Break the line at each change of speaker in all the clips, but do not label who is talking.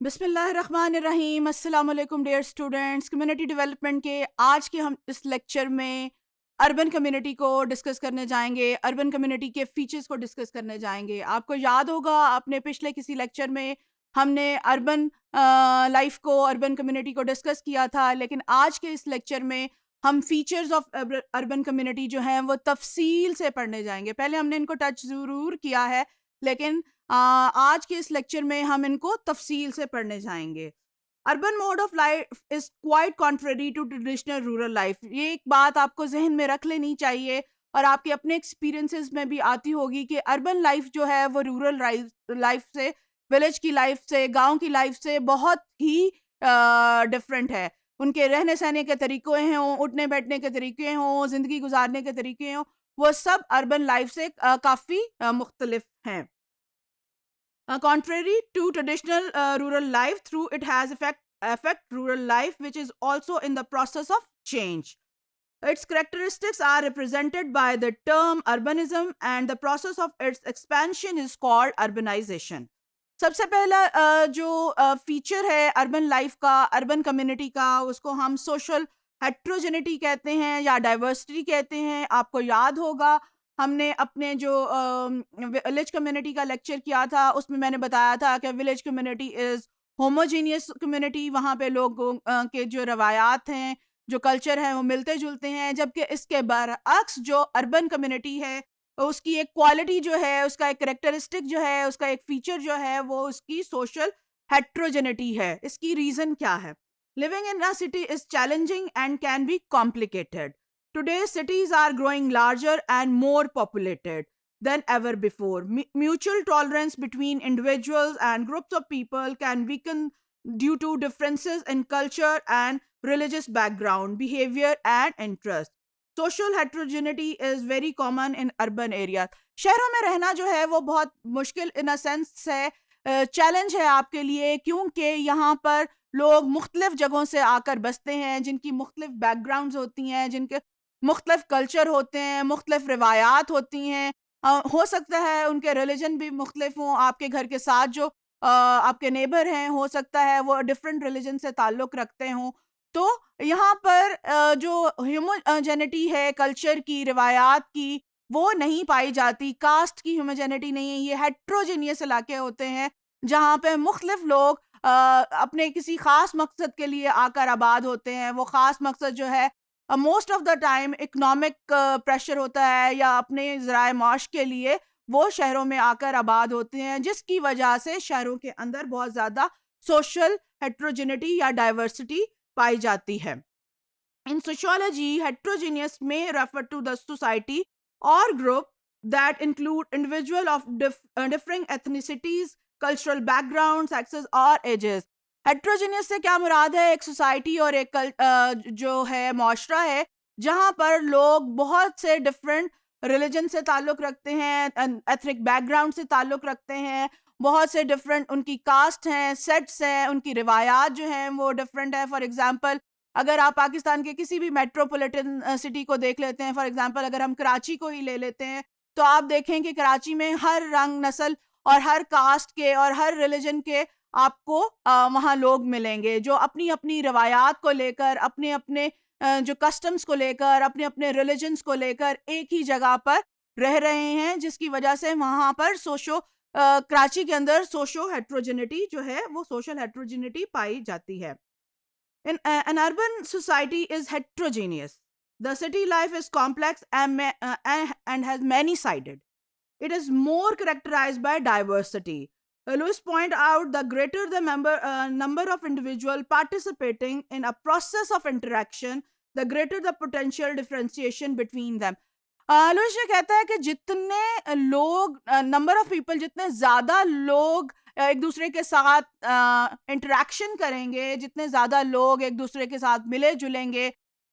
बिस्मिल्लाहिर्रहमानिर्रहीम। अस्सलाम वालेकुम डियर स्टूडेंट्स। कम्युनिटी डेवलपमेंट के आज के हम इस लेक्चर में अर्बन कम्युनिटी को डिस्कस करने जाएंगे, अर्बन कम्युनिटी के फीचर्स को डिस्कस करने जाएंगे। आपको याद होगा अपने पिछले किसी लेक्चर में हमने अर्बन लाइफ को, अर्बन कम्युनिटी को डिस्कस किया था, लेकिन आज के इस लेक्चर में हम फीचर्स ऑफ अर्बन कम्युनिटी जो हैं वो तफसील से पढ़ने जाएंगे। पहले हमने इनको टच ज़रूर किया है, लेकिन आज के इस लेक्चर में हम इनको तफसील से पढ़ने जाएंगे। Urban mode of life is quite contrary to traditional rural life. ये एक बात आपको जहन में रख लेनी चाहिए और आपके अपने एक्सपीरियंसेस में भी आती होगी कि अर्बन लाइफ जो है वो रूरल लाइफ से, विलेज की लाइफ से, गांव की लाइफ से बहुत ही डिफरेंट है। उनके रहने सहने के तरीके हों, उठने बैठने के तरीके हों, जिंदगी गुजारने के तरीके हों, वो सब अर्बन लाइफ से काफ़ी मुख्तलिफ हैं। Contrary to traditional rural life, through it has affect rural life, which is also in the process of change. Its characteristics are represented by the term urbanism, and the process of its expansion is called urbanization. सबसे पहला जो feature है urban life का, urban community का, उसको हम social heterogeneity कहते हैं या डाइवर्सिटी कहते हैं। आपको याद होगा हमने अपने जो विलेज कम्युनिटी का लेक्चर किया था उसमें मैंने बताया था कि village community is homogeneous community. वहाँ पे लोगों के जो रवायात हैं, जो कल्चर है, वो मिलते जुलते हैं। जबकि इसके बरअक्स जो अर्बन कम्युनिटी है उसकी एक क्वालिटी जो है, उसका एक करेक्टरिस्टिक जो है, उसका एक फीचर जो है वो उसकी सोशल हेट्रोजेनिटी है। इसकी रीज़न क्या है? Living in a city is challenging and can be complicated. Today, cities are growing larger and more populated than ever before. Mutual tolerance between individuals and groups of people can weaken due to differences in culture and religious background, behavior, and interest. Social heterogeneity is very common in urban areas. शहरों में रहना जो है वो बहुत मुश्किल इन a sense है, challenge है आपके लिए, क्योंकि यहाँ पर लोग मुख्तलिफ जगहों से आकर बसते हैं, जिनकी मुख्तलिफ बैकग्राउंड्स होती हैं, जिनके मुख्तलिफ कल्चर होते हैं, मुख्तलिफ रिवायात होती हैं। हो सकता है उनके रिलीजन भी मुख्तलिफ हों। आपके घर के साथ जो आपके नेबर हैं, हो सकता है वो डिफरेंट रिलीजन से ताल्लुक़ रखते हों। तो यहाँ पर जो ह्यूमोजेनिटी है कल्चर की, रिवायात की, वो नहीं पाई जाती। कास्ट की ह्यूमोजेनिटी नहीं है। ये हेट्रोजेनियस इलाके होते हैं जहाँ पे मुख्तलिफ लोग अपने किसी ख़ास मकसद के लिए आकर आबाद होते हैं। वो ख़ास मकसद जो है most of the time economic pressure होता है या अपने ज़राए माश के लिए वो शहरों में आकर आबाद होते हैं, जिसकी वजह से शहरों के अंदर बहुत ज़्यादा सोशल हेट्रोजेनिटी या डाइवर्सिटी पाई जाती है। इन सोशियोलॉजी, हेट्रोजीनियस में रेफर टू द सोसाइटी और group that include individual of differing ethnicities, cultural backgrounds, sexes और ages. हेट्रोजीनियस से क्या मुराद है? एक सोसाइटी और एक जो है माशरा है जहाँ पर लोग बहुत से डिफरेंट रिलीजन से ताल्लुक़ रखते हैं, एथनिक बैकग्राउंड से ताल्लुक़ रखते हैं, बहुत से डिफरेंट उनकी कास्ट हैं, सेट्स हैं, उनकी रिवायात जो हैं वो डिफरेंट है। फॉर एग्जांपल अगर आप पाकिस्तान के किसी भी मेट्रोपॉलिटन सिटी को देख लेते हैं, फॉर एग्जांपल अगर हम कराची को ही ले लेते हैं, तो आप देखें कि कराची में हर रंग, नस्ल और हर कास्ट के और हर रिलीजन के आपको वहाँ लोग मिलेंगे जो अपनी-अपनी रवायात को लेकर, अपने-अपने जो कस्टम्स को लेकर, अपने-अपने रिलीजन्स को लेकर एक ही जगह पर रह रहे हैं, जिसकी वजह से वहाँ पर कराची के अंदर सोशो हेट्रोजेनिटी जो है वो सोशल हेट्रोजेनिटी पाई जाती है। An urban society is heterogeneous. The city life is complex and has many-sided. It is more characterized by diversity. Lewis point out the greater the number of individuals participating in a process of interaction, the greater the potential differentiation between them. Lewis ये कहता है कि जितने लोग, number of people, जितने ज़्यादा लोग एक दूसरे के साथ इंटरेक्शन करेंगे, जितने ज़्यादा लोग एक दूसरे के साथ मिले जुलेंगे,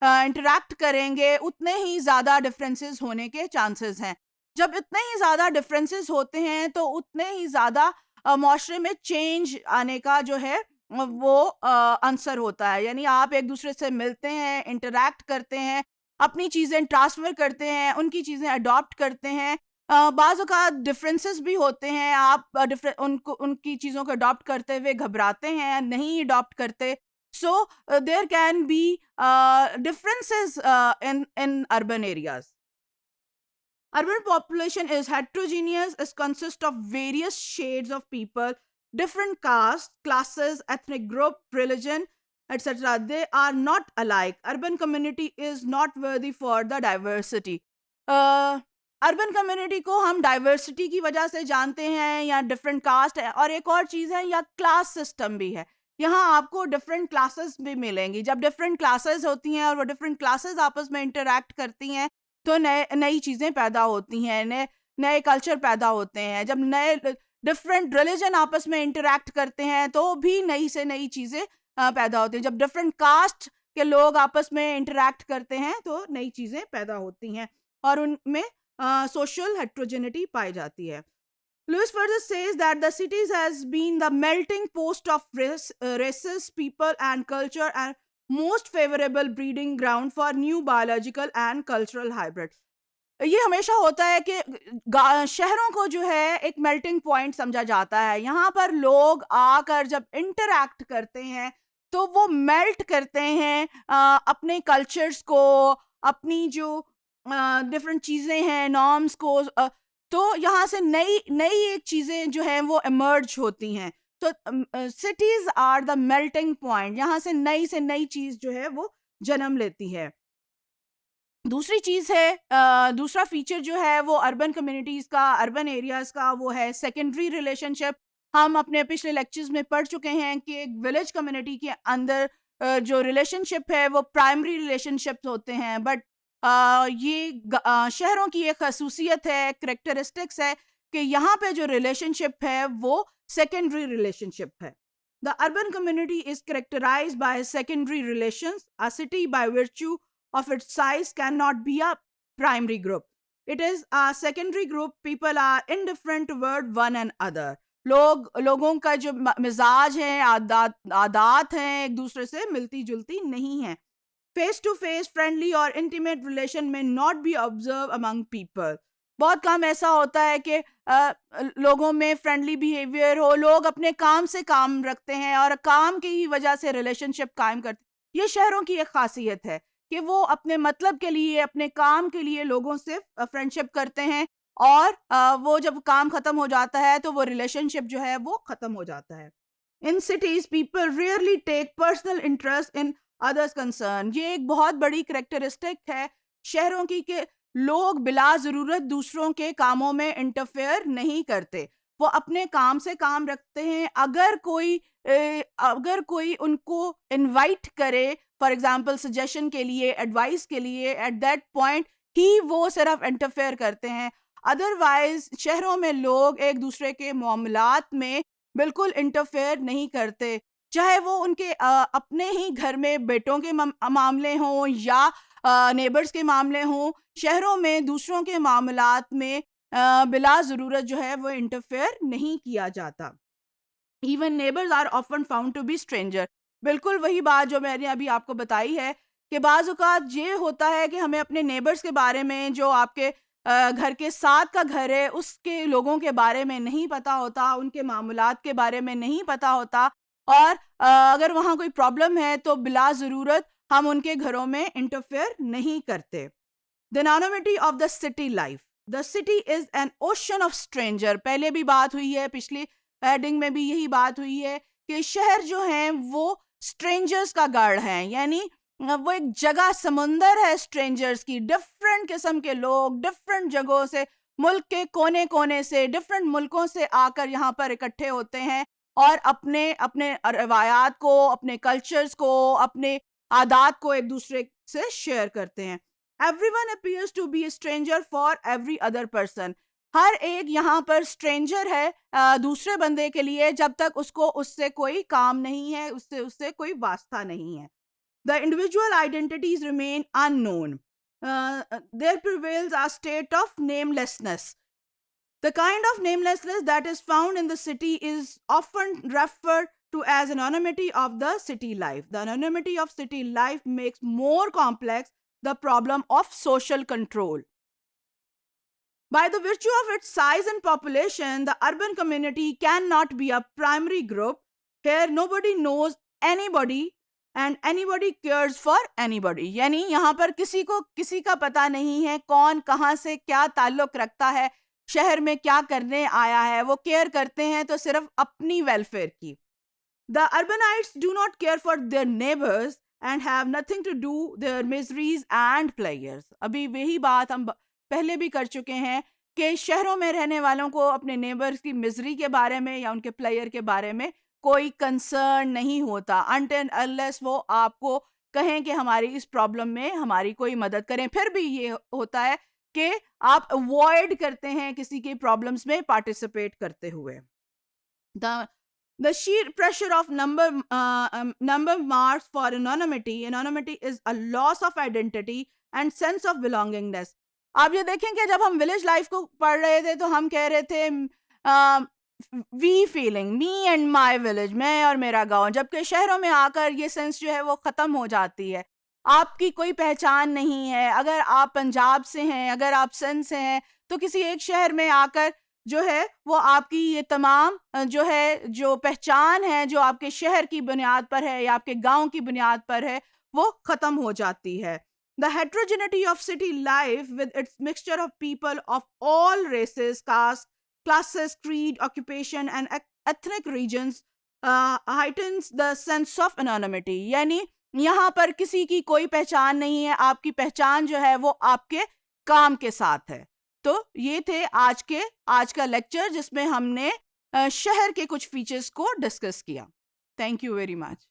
इंटरेक्ट करेंगे, उतने ही ज़्यादा डिफरेंसेस होने के चांसेस हैं। जब इतने ही ज़्यादा डिफरेंसेस होते हैं तो उतने ही ज़्यादा माशरे में चेंज आने का जो है वो आंसर होता है। यानी आप एक दूसरे से मिलते हैं, इंटरेक्ट करते हैं, अपनी चीज़ें ट्रांसफ़र करते हैं, उनकी चीज़ें अडॉप्ट करते हैं, बाज़ औक़ात डिफरेंसेस भी होते हैं, आप डिफरें उनको उनकी चीज़ों को अडॉप्ट करते हुए घबराते हैं, नहीं अडॉप्ट करते। So there can be differences in urban areas. Urban population is heterogeneous. It consists of various shades of people, different castes, classes, ethnic group, religion, etc. They are not alike. Urban community is not worthy for the diversity. Urban community को हम diversity की वजह से जानते हैं, या different caste है, और एक और चीज़ है, या क्लास सिस्टम भी है। यहाँ आपको डिफरेंट क्लासेस भी मिलेंगी। जब डिफरेंट क्लासेस होती हैं और वो डिफरेंट क्लासेस आपस में इंटरैक्ट करती हैं, तो नए नई चीज़ें पैदा होती हैं, नए नए कल्चर पैदा होते हैं। जब नए डिफरेंट रिलीजन आपस में इंटरैक्ट करते हैं, तो भी नई से नई चीज़ें पैदा होती हैं। जब डिफरेंट कास्ट के लोग आपस में इंटरैक्ट करते हैं, तो नई चीज़ें पैदा होती हैं और उनमें social heterogeneity पाई जाती है। Lewis further says that the cities has been the melting post of races, people and culture, and most favorable breeding ground for new biological and cultural hybrids. ये हमेशा होता है कि शहरों को जो है एक मेल्टिंग पॉइंट समझा जाता है। यहाँ पर लोग आकर जब इंटरैक्ट करते हैं, तो वो मेल्ट करते हैं अपने कल्चर्स को, अपनी जो डिफरेंट चीज़ें हैं, नॉर्म्स को, तो यहाँ से नई नई एक चीज़ें जो हैं वो इमर्ज होती हैं। तो cities are the melting point, यहाँ से नई चीज़ जो है वो जन्म लेती है। दूसरी चीज़ है, दूसरा फीचर जो है वो अर्बन कम्युनिटीज़ का, अर्बन एरियाज़ का, वो है सेकेंडरी रिलेशनशिप। हम अपने पिछले लेक्चर्स में पढ़ चुके हैं कि एक विलेज कम्युनिटी के अंदर जो रिलेशनशिप है वो प्राइमरी रिलेशनशिप्स होते हैं, बट ये शहरों की एक खसूसियत है, करेक्टरिस्टिक्स है कि यहाँ पे जो रिलेशनशिप है वो सेकेंडरी रिलेशनशिप है। The urban community is characterised by secondary relations. A city by virtue of its size cannot be a primary group. It is a secondary group. People are indifferent toward one another. लोगों का जो मिजाज है, आदात हैं, एक दूसरे से मिलती जुलती नहीं है। फेस टू फेस फ्रेंडली और इंटीमेट रिलेशन में not be observe among people. बहुत कम ऐसा होता है कि लोगों में फ्रेंडली बिहेवियर हो, लोग अपने काम से काम रखते हैं और काम की ही वजह से रिलेशनशिप कायम करते हैं। ये शहरों की एक खासियत है कि वो अपने मतलब के लिए, अपने काम के लिए लोगों से फ्रेंडशिप करते हैं, और वो जब काम खत्म हो जाता है तो वो रिलेशनशिप जो है वो खत्म हो जाता है। In cities people rarely take personal interest in others concern. ये एक बहुत बड़ी करेक्टरिस्टिक है शहरों की कि लोग बिला जरूरत दूसरों के कामों में इंटरफेयर नहीं करते, वो अपने काम से काम रखते हैं। अगर कोई उनको इनवाइट करे, फॉर एग्जाम्पल सजेशन के लिए, एडवाइस के लिए, एट दैट पॉइंट ही वो सिर्फ इंटरफेयर करते हैं। अदरवाइज शहरों में लोग एक दूसरे के मामलात में बिल्कुल इंटरफेयर नहीं करते, चाहे वो उनके अपने ही घर में बेटों के मामले हों या नेबर्स के मामले हों। शहरों में दूसरों के मामलात में बिला ज़रूरत जो है वो इंटरफेयर नहीं किया जाता। Even neighbours are often found to be stranger. बिल्कुल वही बात जो मैंने अभी आपको बताई है कि बाज़ औक़ात ये होता है कि हमें अपने नेबर्स के बारे में, जो आपके घर के साथ का घर है, उसके लोगों के बारे में नहीं पता होता, उनके मामलात के बारे में नहीं पता होता, और अगर वहाँ कोई प्रॉब्लम है तो बिला ज़रूरत हम उनके घरों में इंटरफेयर नहीं करते। The anonymity of the city life. The city is an ocean of stranger. पहले भी बात हुई है, पिछली हेडिंग में भी यही बात हुई है कि शहर जो हैं वो स्ट्रेंजर्स का गढ़ है, यानी वो एक जगह, समुंदर है स्ट्रेंजर्स की। डिफरेंट किस्म के लोग डिफरेंट जगहों से, मुल्क के कोने कोने से, डिफरेंट मुल्कों से आकर यहाँ पर इकट्ठे होते हैं और अपने अपने रवायात को, अपने कल्चर्स को, अपने आदात को एक दूसरे से शेयर करते हैं। Everyone appears to be a stranger for every other person. हर एक यहाँ पर स्ट्रेंजर है दूसरे बंदे के लिए, जब तक उसको उससे कोई काम नहीं है, उससे कोई वास्ता नहीं है। The individual identities remain unknown. There prevails a state of namelessness. The kind of namelessness that is found in the city is often referred to as anonymity of the city life. The anonymity of city life makes more complex the problem of social control. By the virtue of its size and population, the urban community cannot be a primary group. Here nobody knows anybody and anybody cares for anybody. यानी यहाँ पर किसी को किसी का पता नहीं है कौन कहाँ से क्या ताल्लुक रखता है, शहर में क्या करने आया है. वो केयर करते हैं तो सिर्फ अपनी वेलफेयर की. The urbanites do not care for their neighbors and have nothing to do their miseries and pleasures. अभी वही बात हम पहले भी कर चुके हैं कि शहरों में रहने वालों को अपने नेबर्स की मिजरी के बारे में या उनके प्लेयर के बारे में कोई कंसर्न नहीं होता until unless वो आपको कहें कि हमारी इस प्रॉब्लम में हमारी कोई मदद करें. फिर भी ये होता है कि आप अवॉइड करते हैं किसी की प्रॉब्लम्स में पार्टिसिपेट करते हुए. The sheer pressure of number marks for anonymity. Anonymity is a loss of identity and sense of belongingness. आप ये देखें कि जब हम विलेज लाइफ को पढ़ रहे थे तो हम कह रहे थे we feeling me and my village, मैं और मेरा गांव. जबकि शहरों में आकर ये सेंस जो है वो खत्म हो जाती है. आपकी कोई पहचान नहीं है. अगर आप पंजाब से हैं, अगर आप सिंध से हैं, तो किसी एक शहर में आकर जो है वो आपकी ये तमाम जो है जो पहचान है जो आपके शहर की बुनियाद पर है या आपके गांव की बुनियाद पर है वो खत्म हो जाती है. The heterogeneity of city life with its mixture of people of all races, castes, classes, creed, occupation and ethnic regions heightens the sense of anonymity. यानी यहाँ पर किसी की कोई पहचान नहीं है. आपकी पहचान जो है वो आपके काम के साथ है. तो ये थे आज का लेक्चर जिसमें हमने शहर के कुछ फीचर्स को डिस्कस किया. Thank you very much.